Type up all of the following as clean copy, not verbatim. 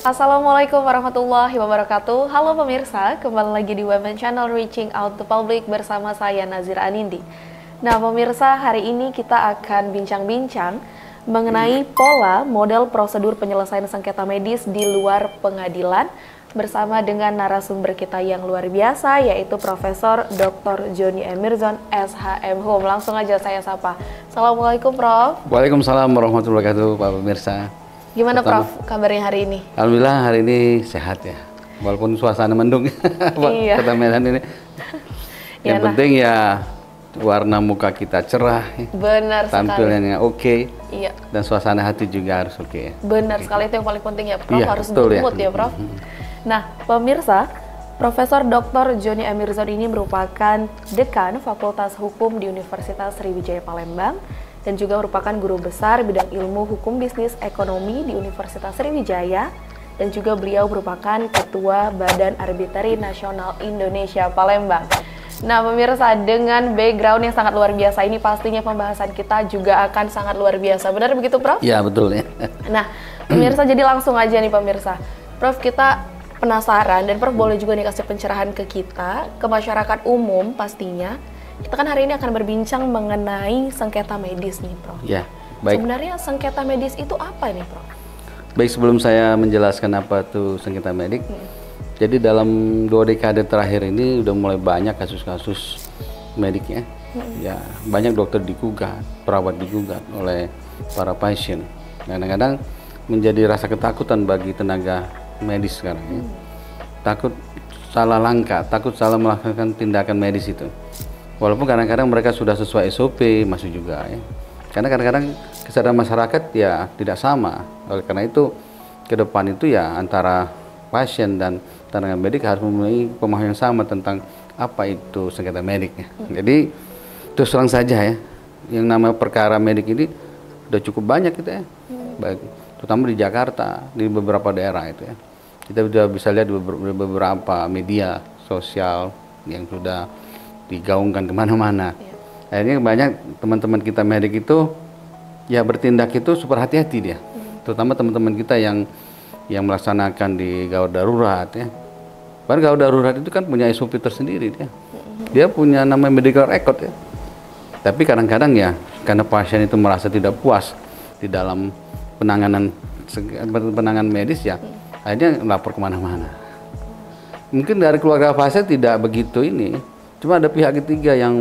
Assalamualaikum warahmatullahi wabarakatuh. Halo pemirsa, kembali lagi di Women Channel Reaching Out to Public bersama saya Nazira Anindi. Nah pemirsa, hari ini kita akan bincang-bincang mengenai pola model prosedur penyelesaian sengketa medis di luar pengadilan bersama dengan narasumber kita yang luar biasa, yaitu Profesor Dr. Joni Emirzon, SHMHum. Langsung aja saya sapa. Assalamualaikum Prof. Waalaikumsalam warahmatullahi wabarakatuh Pak pemirsa. Gimana Prof kabarnya hari ini? Alhamdulillah hari ini sehat ya, walaupun suasana mendung. Iya. Kota Medan ini. Yang penting ya warna muka kita cerah, benar tampilannya oke, iya. Dan suasana hati juga harus oke. Ya. Benar sekali, itu yang paling penting ya Prof, iya, harus good mood ya Prof. Nah pemirsa, Profesor Dr. Joni Emirzon ini merupakan Dekan Fakultas Hukum di Universitas Sriwijaya Palembang dan juga merupakan guru besar bidang ilmu hukum bisnis ekonomi di Universitas Sriwijaya, dan juga beliau merupakan Ketua Badan Arbiteri Nasional Indonesia Palembang. Nah pemirsa, dengan background yang sangat luar biasa ini pastinya pembahasan kita juga akan sangat luar biasa. Benar begitu Prof? Iya betul ya. Nah pemirsa, jadi langsung aja nih pemirsa. Prof, kita penasaran dan Prof boleh juga nih kasih pencerahan ke kita, ke masyarakat umum pastinya. Kita kan hari ini akan berbincang mengenai sengketa medis nih Prof. Ya, baik. Sebenarnya sengketa medis itu apa nih Prof? Baik, sebelum saya menjelaskan apa itu sengketa medik, jadi dalam 2 dekade terakhir ini udah mulai banyak kasus-kasus mediknya. Ya, banyak dokter digugat, perawat digugat oleh para pasien. Kadang-kadang menjadi rasa ketakutan bagi tenaga medis sekarang ya. Takut salah langkah, takut salah melakukan tindakan medis itu. Walaupun kadang-kadang mereka sudah sesuai SOP masuk juga ya. Karena kadang-kadang kesadaran masyarakat ya tidak sama. Oleh karena itu ke depan itu ya antara pasien dan tenaga medik harus memiliki pemahaman yang sama tentang apa itu sengketa medik ya. Jadi terus terang saja ya, yang namanya perkara medik ini udah cukup banyak gitu ya. Baik, terutama di Jakarta, di beberapa daerah itu ya. Kita sudah bisa lihat di beberapa media sosial yang sudah digaungkan kemana-mana. Akhirnya banyak teman-teman kita medik itu ya bertindak itu super hati-hati dia. Terutama teman-teman kita yang melaksanakan di gawat darurat ya. Padahal gawat darurat itu kan punya SOP tersendiri dia. Dia punya namanya medical record ya. Tapi kadang-kadang ya karena pasien itu merasa tidak puas di dalam penanganan medis ya, akhirnya lapor kemana-mana. Mungkin dari keluarga pasien tidak begitu ini. Cuma ada pihak ketiga yang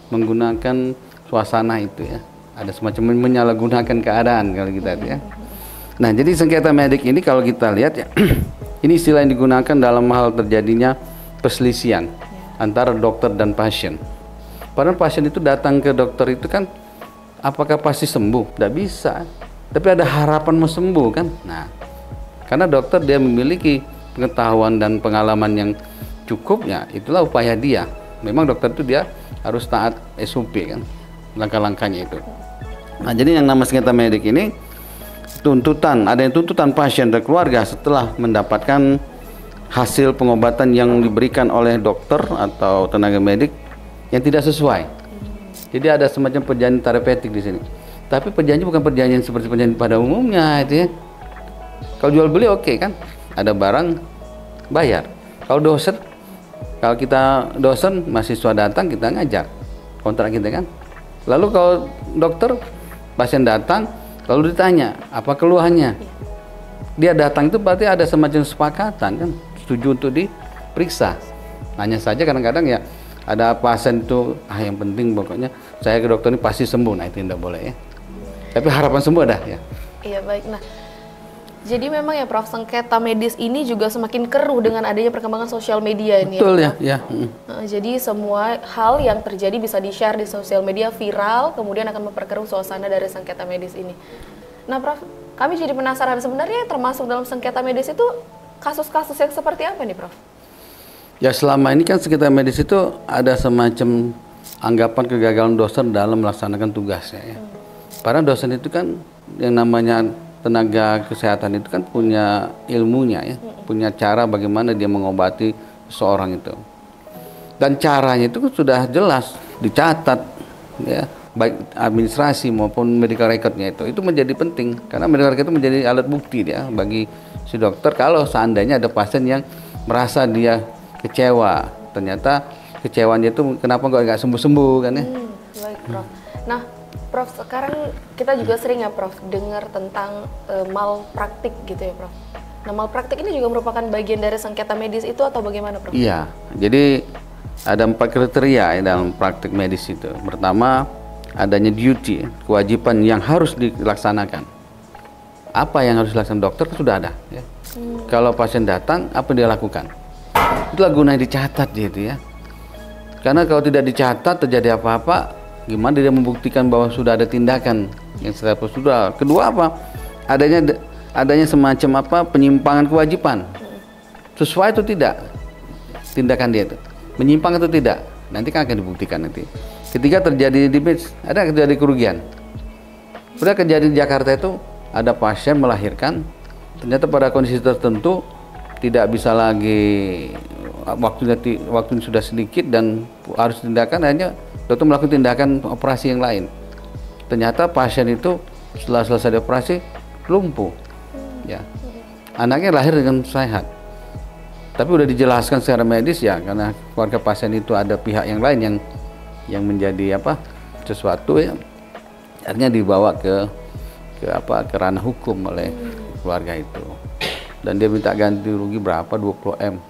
menggunakan suasana itu ya. Ada semacam menyalahgunakan keadaan kalau kita lihat ya. Nah, jadi sengketa medik ini kalau kita lihat ya, ini istilah yang digunakan dalam hal terjadinya perselisihan antara dokter dan pasien. Padahal pasien itu datang ke dokter itu kan apakah pasti sembuh? Tidak bisa. Tapi ada harapan mau sembuh kan? Nah, karena dokter dia memiliki pengetahuan dan pengalaman yang cukup ya, itulah upaya dia. Memang dokter itu dia harus taat SOP kan, langkah-langkahnya itu. Nah, jadi yang nama sengketa medik ini ada yang tuntutan pasien dan keluarga setelah mendapatkan hasil pengobatan yang diberikan oleh dokter atau tenaga medik yang tidak sesuai. Jadi ada semacam perjanjian terapeutik di sini. Tapi perjanjian bukan perjanjian seperti perjanjian pada umumnya itu ya. Kalau jual beli oke kan, ada barang bayar. Kalau kita dosen, mahasiswa datang, kita ngajak kontrak kita kan. Lalu kalau dokter, pasien datang, lalu ditanya, apa keluhannya? Dia datang itu berarti ada semacam kesepakatan kan, setuju untuk diperiksa. Hanya saja kadang-kadang ya, ada pasien itu, yang penting pokoknya saya ke dokter ini pasti sembuh, nah itu tidak boleh ya. Tapi harapan sembuh ada ya. Iya baik, nah. Jadi memang ya Prof, sengketa medis ini juga semakin keruh dengan adanya perkembangan sosial media ini. Betul ya. Ya. Nah, jadi semua hal yang terjadi bisa di-share di sosial media, viral, kemudian akan memperkeruh suasana dari sengketa medis ini. Nah Prof, kami jadi penasaran sebenarnya termasuk dalam sengketa medis itu kasus-kasus yang seperti apa nih Prof? Ya selama ini kan sengketa medis itu ada semacam anggapan kegagalan dosen dalam melaksanakan tugasnya ya. Padahal dosen itu kan yang namanya tenaga kesehatan itu kan punya ilmunya ya, punya cara bagaimana dia mengobati seseorang itu. Dan caranya itu sudah jelas, dicatat ya, baik administrasi maupun medical recordnya itu menjadi penting karena medical record itu menjadi alat bukti dia bagi si dokter kalau seandainya ada pasien yang merasa dia kecewa, ternyata kecewanya itu kenapa nggak sembuh-sembuh kan ya. Baik Prof. Nah Prof, sekarang kita juga sering ya Prof dengar tentang malpraktik gitu ya Prof. Nah malpraktik ini juga merupakan bagian dari sengketa medis itu atau bagaimana Prof? Iya, jadi ada 4 kriteria ya dalam praktik medis itu. Pertama, adanya duty, kewajiban yang harus dilaksanakan. Apa yang harus dilaksanakan dokter sudah ada. Ya. Kalau pasien datang, apa dia lakukan? Itulah gunanya dicatat gitu ya. Karena kalau tidak dicatat terjadi apa-apa, gimana dia membuktikan bahwa sudah ada tindakan yang secara prosedural. Kedua apa? Adanya semacam apa penyimpangan kewajiban. Sesuai atau tidak tindakan dia itu. Menyimpang atau tidak. Nanti kan akan dibuktikan nanti. Ketiga terjadi ada terjadi kerugian. Sudah kejadian di Jakarta itu ada pasien melahirkan ternyata pada kondisi tertentu tidak bisa lagi waktunya sudah sedikit dan harus tindakan, hanya dokter melakukan tindakan operasi yang lain. Ternyata pasien itu setelah selesai operasi lumpuh, ya. Anaknya lahir dengan sehat, tapi udah dijelaskan secara medis ya, karena keluarga pasien itu ada pihak yang lain yang menjadi sesuatu ya, akhirnya dibawa ke ranah hukum oleh keluarga itu. Dan dia minta ganti rugi berapa, 20M.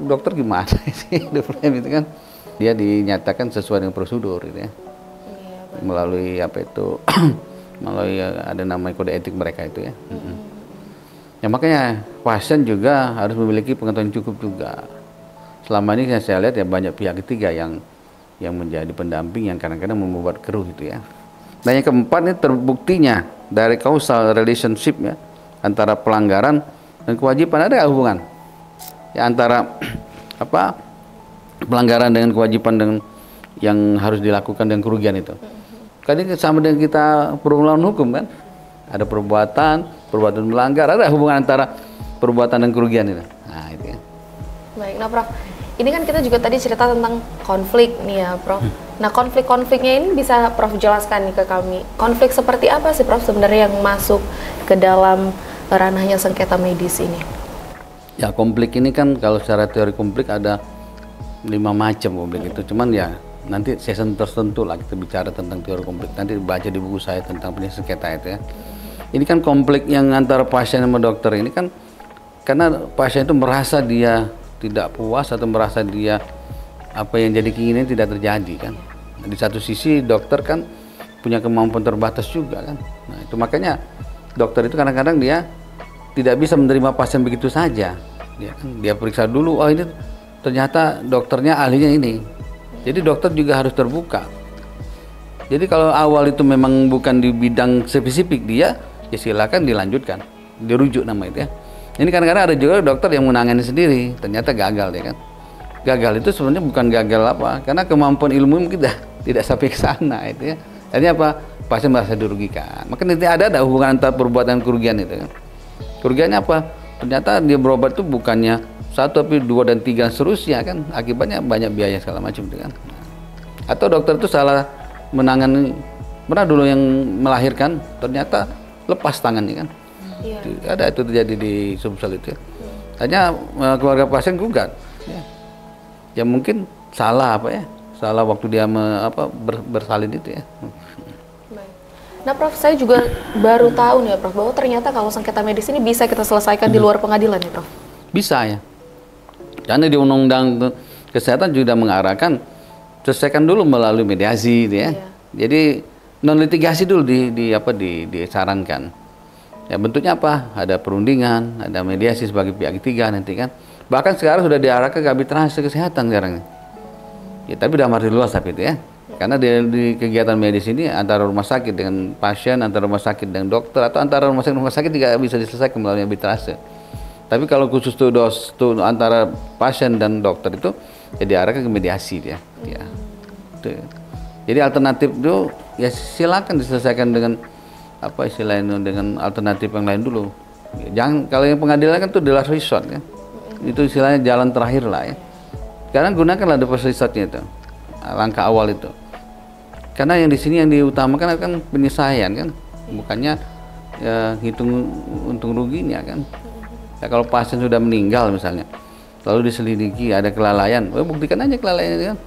Dokter gimana sih 20M itu kan? Dia dinyatakan sesuai dengan prosedur gitu ya. Melalui melalui ada namanya kode etik mereka itu ya. Ya makanya pasien juga harus memiliki pengetahuan cukup juga. Selama ini saya lihat ya banyak pihak ketiga yang menjadi pendamping yang kadang-kadang membuat keruh gitu ya. Dan yang keempat ini terbuktinya dari causal relationship ya antara pelanggaran dan kewajiban. Ada hubungan ya antara pelanggaran dengan kewajiban dengan yang harus dilakukan dengan kerugian itu. Kadang sama dengan kita perbuatan hukum kan, ada perbuatan melanggar, ada hubungan antara perbuatan dan kerugian itu. Nah itu ya. Baik, nah Prof, ini kan kita juga tadi cerita tentang konflik nih ya Prof. Nah konflik-konfliknya ini bisa Prof jelaskan nih ke kami. Konflik seperti apa sih Prof sebenarnya yang masuk ke dalam ranahnya sengketa medis ini? Ya konflik ini kan kalau secara teori konflik ada 5 macam konflik itu. Cuman ya nanti season tertentu lah kita bicara tentang teori konflik. Nanti baca di buku saya tentang penyakit sengketa itu ya. Ini kan konflik yang antara pasien sama dokter ini kan karena pasien itu merasa dia tidak puas atau merasa dia apa yang jadi keinginan tidak terjadi kan. Nah, di satu sisi dokter kan punya kemampuan terbatas juga kan. Nah itu makanya dokter itu kadang-kadang dia tidak bisa menerima pasien begitu saja. Dia periksa dulu, oh ini ternyata dokternya ahlinya ini. Jadi dokter juga harus terbuka. Jadi kalau awal itu memang bukan di bidang spesifik dia, ya silakan dilanjutkan, dirujuk nama itu ya. Ini kadang-kadang ada juga dokter yang menangani sendiri, ternyata gagal ya kan. Gagal itu sebenarnya bukan gagal karena kemampuan ilmu kita tidak sampai ke sana itu ya. Artinya apa? Pasien merasa dirugikan. Maka nanti ada hubungan antara perbuatan dan kerugian itu kan. Kerugiannya apa? Ternyata dia berobat itu bukannya 1 tapi 2 dan 3 seterusnya kan. Akibatnya banyak biaya segala macam itu kan. Atau dokter itu salah menangani, pernah dulu yang melahirkan ternyata lepas tangannya kan. Iya. Ada itu terjadi di Sumsel itu ya. Hanya keluarga pasien gugat ya mungkin salah salah waktu dia bersalin itu ya. Nah Prof, saya juga baru tahu nih ya Prof, bahwa ternyata kalau sengketa medis ini bisa kita selesaikan di luar pengadilan ya Prof? Bisa ya, karena di Undang-Undang Kesehatan juga mengarahkan selesaikan dulu melalui mediasi gitu ya. Iya. Jadi non litigasi dulu disarankan. Ya bentuknya apa? Ada perundingan, ada mediasi sebagai pihak ketiga nanti kan. Bahkan sekarang sudah diarahkan ke arbitrase kesehatan sekarang. Ya tapi dalam arti luas tapi itu ya. Karena di kegiatan medis ini antara rumah sakit dengan pasien, antara rumah sakit dengan dokter, atau antara rumah sakit juga bisa diselesaikan melalui arbitrase. Tapi kalau khusus tuh antara pasien dan dokter itu ya diarahkan ke mediasi dia. Ya. Jadi alternatif itu ya silakan diselesaikan dengan apa istilahnya dengan alternatif yang lain dulu. Jangan kalau yang pengadilan kan itu the last resort kan. Itu istilahnya jalan terakhir lah ya. Sekarang gunakanlah the first resortnya itu. Langkah awal itu. Karena yang di sini yang diutamakan kan penyelesaian kan, bukannya ya, hitung untung ruginya kan. Ya, kalau pasien sudah meninggal misalnya, lalu diselidiki ada kelalaian, buktikan aja kelalaian itu kan.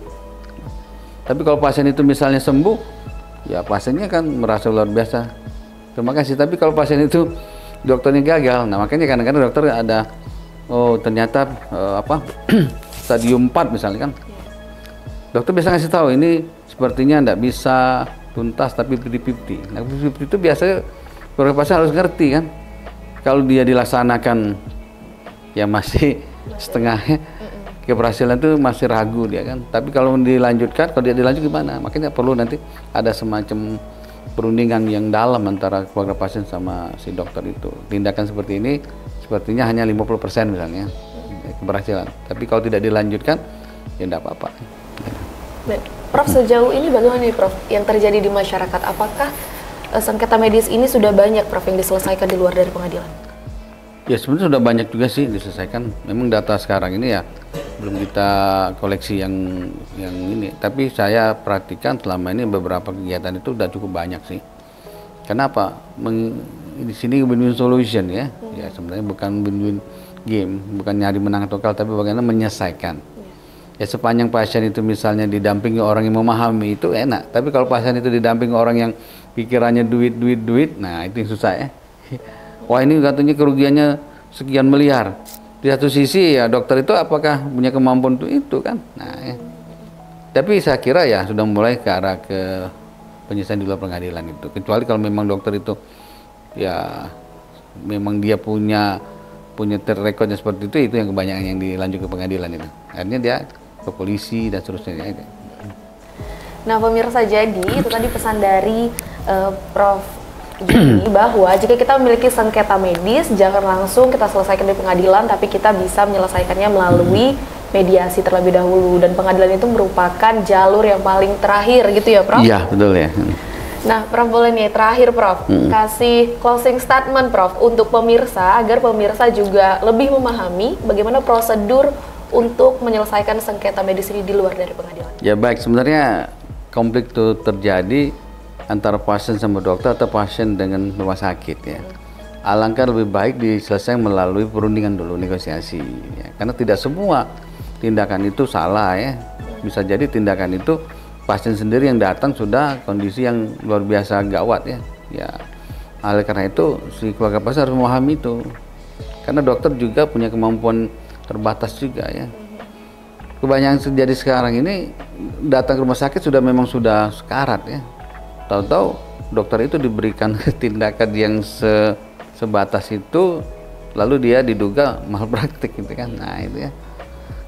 Tapi kalau pasien itu misalnya sembuh, ya pasiennya kan merasa luar biasa, terima kasih. Tapi kalau pasien itu dokternya gagal, nah makanya kadang-kadang dokter ada, oh ternyata stadium 4 misalnya kan, dokter bisa ngasih tahu ini sepertinya tidak bisa tuntas tapi 50-50. Nah 50-50 itu biasanya keluarga pasien harus ngerti kan. Kalau dia dilaksanakan ya masih setengahnya, keberhasilan itu masih ragu dia kan. Tapi kalau dilanjutkan, kalau dia dilanjut gimana? Makanya perlu nanti ada semacam perundingan yang dalam antara keluarga pasien sama si dokter itu. Tindakan seperti ini sepertinya hanya 50% misalnya keberhasilan. Tapi kalau tidak dilanjutkan ya tidak apa-apa. Prof, sejauh ini bagaimana nih Prof yang terjadi di masyarakat? Apakah sengketa medis ini sudah banyak Prof yang diselesaikan di luar dari pengadilan? Ya sebenarnya sudah banyak juga sih diselesaikan. Memang data sekarang ini ya belum kita koleksi yang ini. Tapi saya perhatikan selama ini beberapa kegiatan itu sudah cukup banyak sih. Kenapa? Di sini win-win solution ya. Ya sebenarnya bukan win-win game, bukan nyari menang atau kalah, tapi bagaimana menyelesaikan. Ya sepanjang pasien itu misalnya didampingi orang yang memahami itu enak. Tapi kalau pasien itu didampingi orang yang pikirannya duit, nah itu yang susah ya. Wah ini katanya kerugiannya sekian miliar. Di satu sisi ya dokter itu apakah punya kemampuan untuk itu kan? Nah, ya. Tapi saya kira ya sudah mulai ke arah ke penyelesaian di luar pengadilan itu. Kecuali kalau memang dokter itu ya memang dia punya track recordnya seperti itu yang kebanyakan yang dilanjut ke pengadilan itu. Akhirnya dia ke polisi dan seterusnya. Nah pemirsa, jadi itu tadi pesan dari Prof Joni bahwa jika kita memiliki sengketa medis jangan langsung kita selesaikan di pengadilan, tapi kita bisa menyelesaikannya melalui mediasi terlebih dahulu, dan pengadilan itu merupakan jalur yang paling terakhir gitu ya Prof? Iya betul ya. Nah Prof boleh nih terakhir Prof kasih closing statement Prof untuk pemirsa agar pemirsa juga lebih memahami bagaimana prosedur untuk menyelesaikan sengketa medis ini di luar dari pengadilan. Ya baik, sebenarnya konflik itu terjadi antara pasien sama dokter atau pasien dengan rumah sakit ya. Alangkah lebih baik diselesaikan melalui perundingan dulu, negosiasi ya. Karena tidak semua tindakan itu salah ya. Bisa jadi tindakan itu pasien sendiri yang datang sudah kondisi yang luar biasa gawat ya. Ya, oleh karena itu si keluarga pasien harus memahami itu. Karena dokter juga punya kemampuan terbatas juga ya. Kebanyakan terjadi sekarang ini datang ke rumah sakit memang sudah sekarat ya. Tahu-tahu dokter itu diberikan tindakan yang sebatas itu, lalu dia diduga malpraktik gitu kan. Nah itu ya.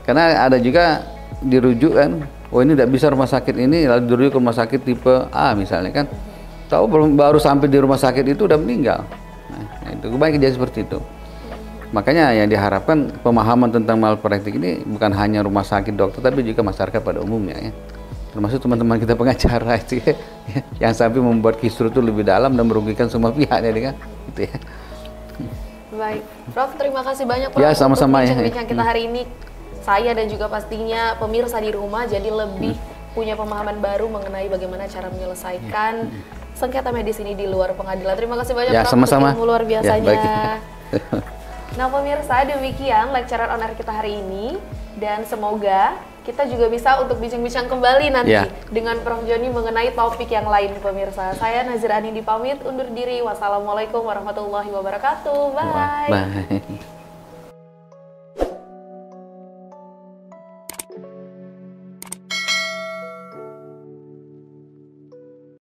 Karena ada juga dirujuk kan, oh ini tidak bisa rumah sakit ini, lalu dirujuk ke rumah sakit tipe A misalnya kan. Tahu baru sampai di rumah sakit itu udah meninggal. Nah itu kebanyakan kejadian seperti itu. Makanya yang diharapkan pemahaman tentang malpraktik ini bukan hanya rumah sakit dokter, tapi juga masyarakat pada umumnya ya. Termasuk teman-teman kita pengacara itu ya, yang sampai membuat kisru itu lebih dalam dan merugikan semua pihak ya kan. Gitu ya. Baik, Prof terima kasih banyak Prof ya, sama-sama untuk bincang-bincang kita hari ini. Saya dan juga pastinya pemirsa di rumah jadi lebih punya pemahaman baru mengenai bagaimana cara menyelesaikan sengketa medis ini di luar pengadilan. Terima kasih banyak ya, Prof sama-sama. untuk ilmu luar biasanya. Ya, nah pemirsa, demikian lecturer on air kita hari ini, dan semoga kita juga bisa untuk bincang-bincang kembali nanti dengan Prof Joni mengenai topik yang lain pemirsa. Saya Nazira Anindi pamit undur diri. Wassalamualaikum warahmatullahi wabarakatuh. Bye. Bye.